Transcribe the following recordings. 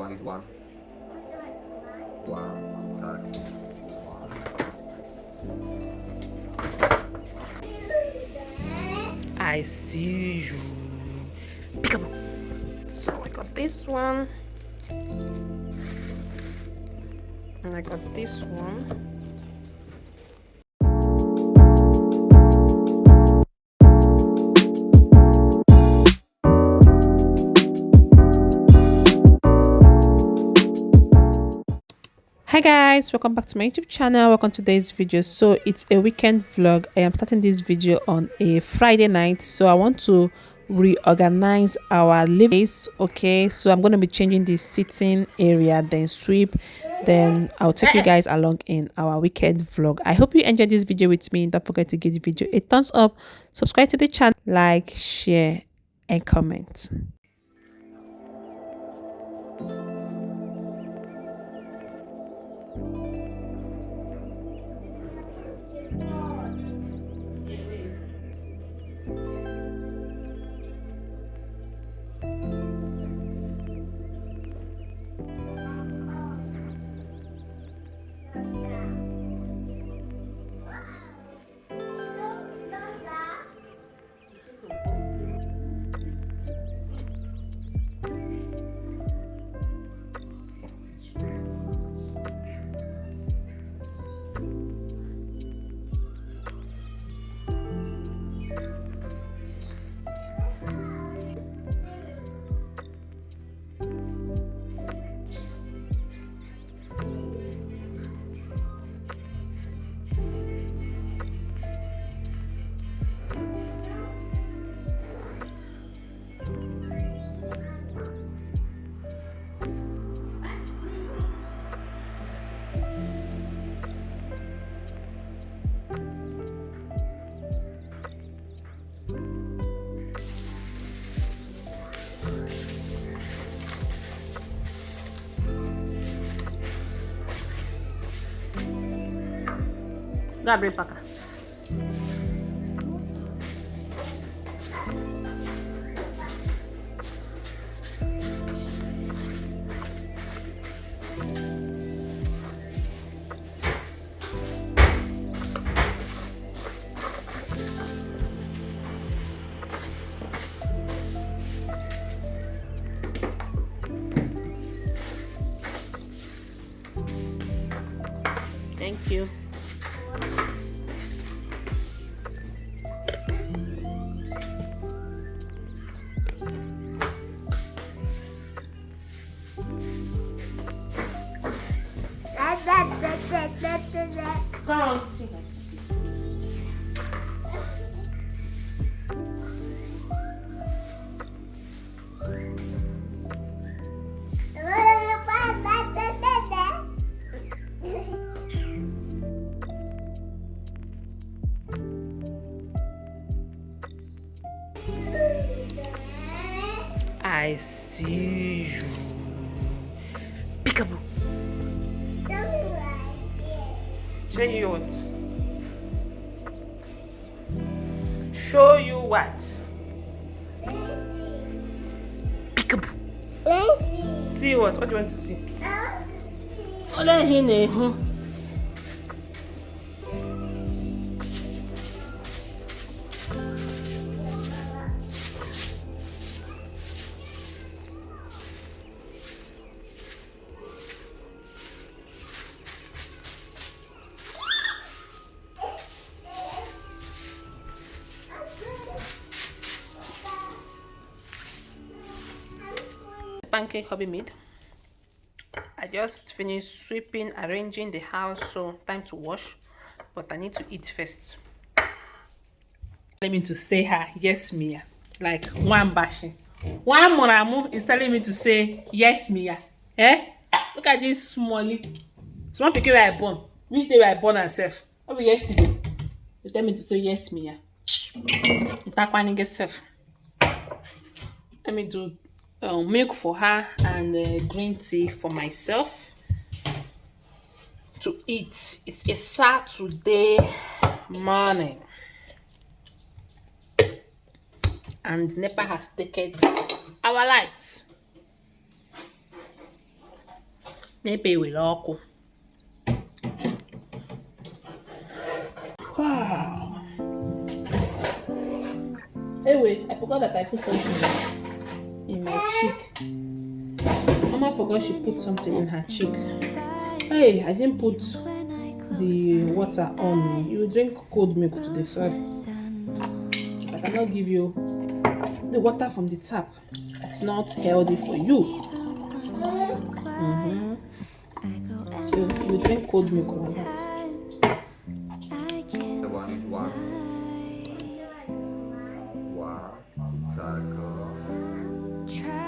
one is one. One. Tak. I see you. Peekaboo. So I got this one. And I got this one. Hi guys, welcome back to my YouTube channel. Welcome to today's video. So it's a weekend vlog. I am starting this video on a Friday night, so I want to reorganize our living space. Okay, so I'm going to be changing the sitting area, then sweep, then I'll take you guys along in our weekend vlog. I hope you enjoyed this video with me. Don't forget to give the video a thumbs up, subscribe to the channel, like, share and comment. Gabriel pra cá. Thank you. Come on. I see you. Peekaboo. Show you what? Show you what? Peekaboo. See what? What do you want to see? Oh, let him know. Pancake Hubby made. I just finished sweeping, arranging the house, so time to wash, but I need to eat first. Telling me to say hi, yes Mia, like one bashing. One Moramu is telling me to say yes Mia. Eh? Look at this smallie. Small pikin where I born. Which day were I born herself? What be yesterday? They tell me to say yes Mia. That one get self. Let me do milk for her and green tea for myself to eat. It's a Saturday morning and NEPA has taken our lights. Maybe we lock. Wow. Anyway, I forgot that I put something in my cheek. Mama forgot she put something in her cheek. Hey, I didn't put the water on. You drink cold milk today, sorry. I cannot give you the water from the tap. It's not healthy for you. So you drink cold milk on that. The one is one. Wow, exactly.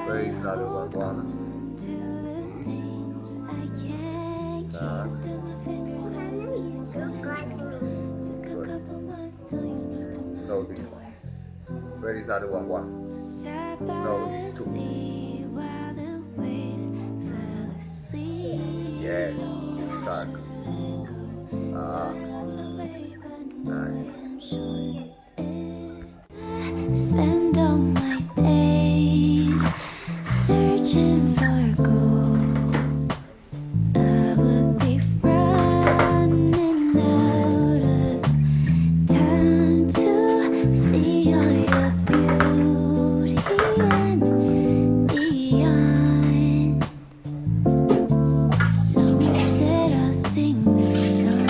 Where is the other one? No, this one. Where is the other one? One. No, it's two. Yes, exactly. Nice. Spend all my days searching for gold. I would be running out of time to see all your beauty and beyond. So instead I'll sing this song.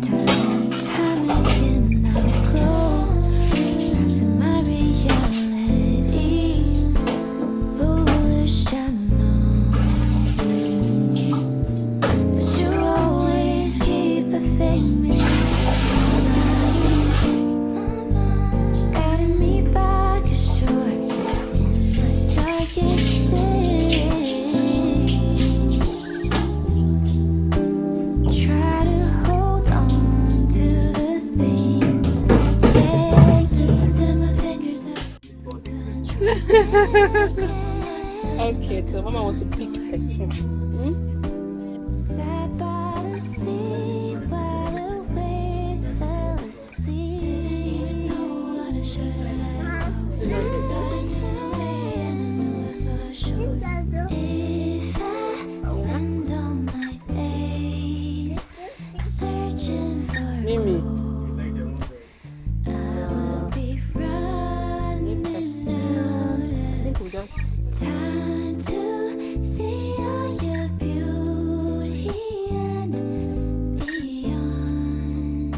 Time and time again I'll go back to my reality. Foolish I know, but you always keep a thing me. Guiding me back ashore in my darkest days. Try to hold on to the things I can't keep them my fingers up. Okay, so Mama wants to pick her phone. Sat by the sea while the waves fell asleep. Didn't know what I should have let go. If I spend all my days searching for Mimi. gold, I will be running I out think we just. of time to see all your beauty and beyond.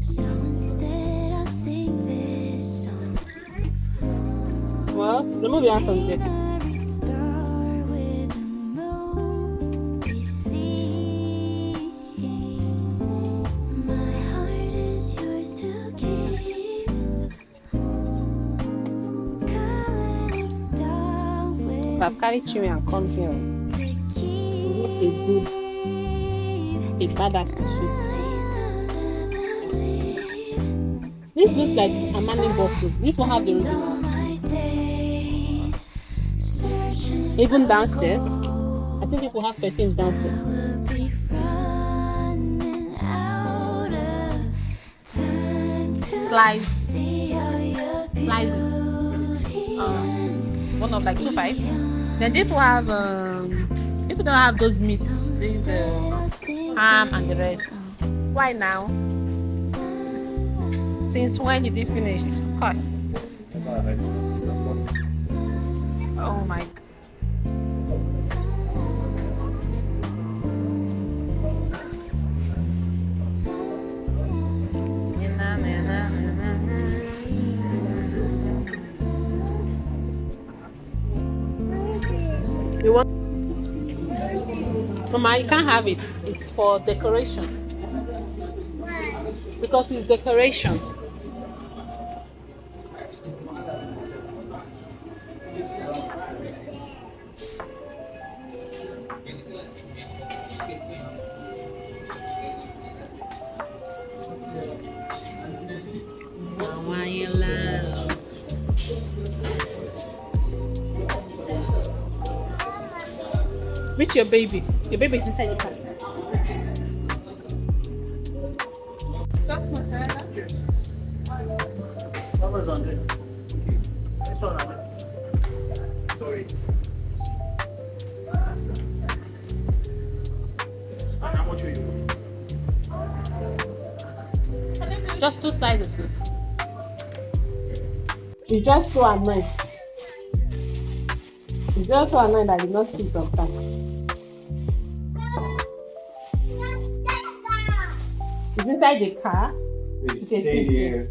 So instead I'll sing this song. Well, remove your hand from there. Every star with a movie scene. My heart is yours to keep. Calling it down with I've carried Chimi and come here. to keep. A good, a badass pursuit. This looks like a money bottle. This one have the original. My days searching Even downstairs. I think people have perfumes downstairs. will be running out of time to Slide. see all your Slide. beauty and One of like 2.5. Then people have people don't have those meats. These ham and the rest. Why now? Since when did it finished? God. Oh my. You want? Mama, you can't have it. It's for decoration. Because it's decoration. Someone you love. Reach your baby. Your baby is inside your car. Yes. Amazon. This one, Amazon. Sorry. Just 2 slices, please. It's just so annoying. It's just so annoying that I did not see it on time. It's inside the car. It's stay here.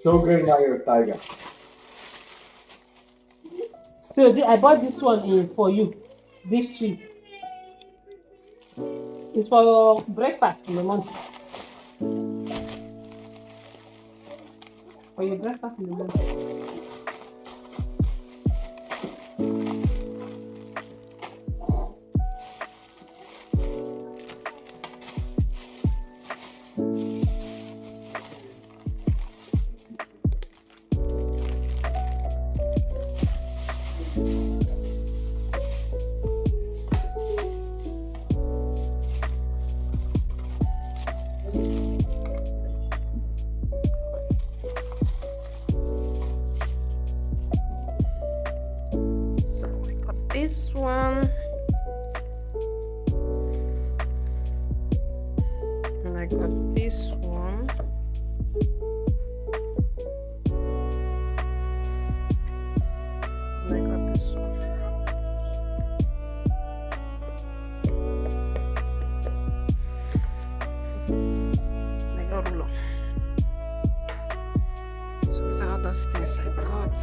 So great now you're a tiger. So I bought this one in for you. This cheese. It's for breakfast in the morning. For your breakfast in the morning. This one, and I got this one, and I got this one. And I got ruler. So these are other things I got.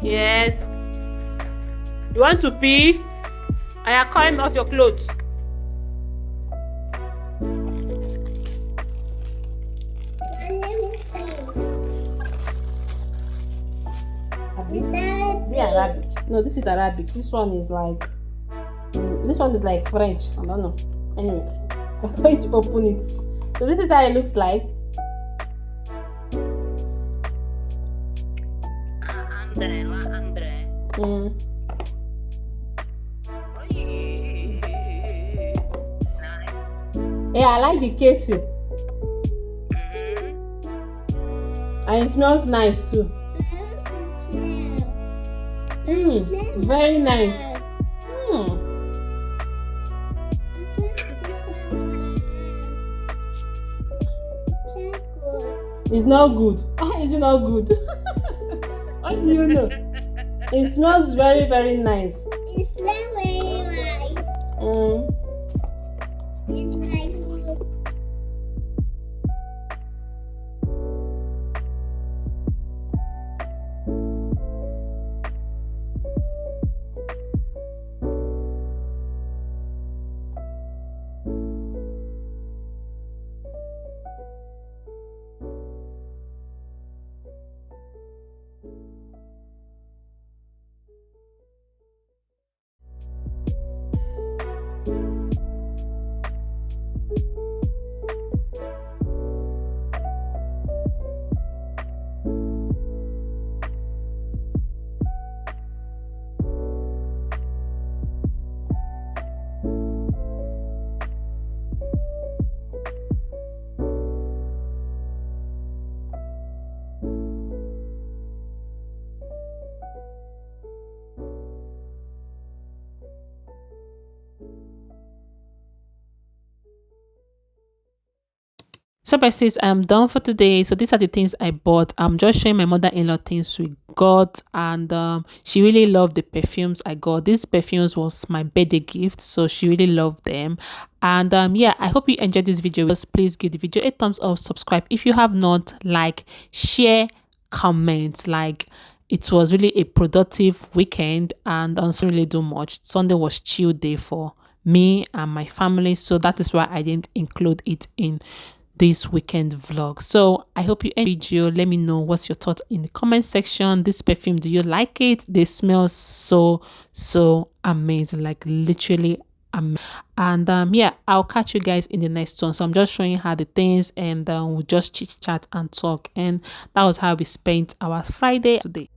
Yes. You want to pee? I am calling off your clothes. Is it Arabic? No, this is Arabic. This one is like French. I don't know. Anyway, I'm going to open it. So this is how it looks like. Yeah, I like the casing. And it smells nice too. Very nice. It's not good. Why is it not good? What do you know? It smells very, very nice. It smells very nice. It's like So besties, I'm done for today. So these are the things I bought. I'm just showing my mother-in-law things we got, and she really loved the perfumes I got. These perfumes was my birthday gift, so she really loved them. And yeah, I hope you enjoyed this video. Just please give the video a thumbs up, subscribe if you have not, like, share, comment. Like, it was really a productive weekend, and I didn't really do much. Sunday was chill day for me and my family, so that is why I didn't include it in this weekend vlog. So I hope you enjoyed the video. Let me know what's your thoughts in the comment section. This perfume, do you like it? They smell so amazing, like literally amazing. And yeah, I'll catch you guys in the next one. So I'm just showing her the things, and we'll just chit chat and talk, and that was how we spent our Friday today.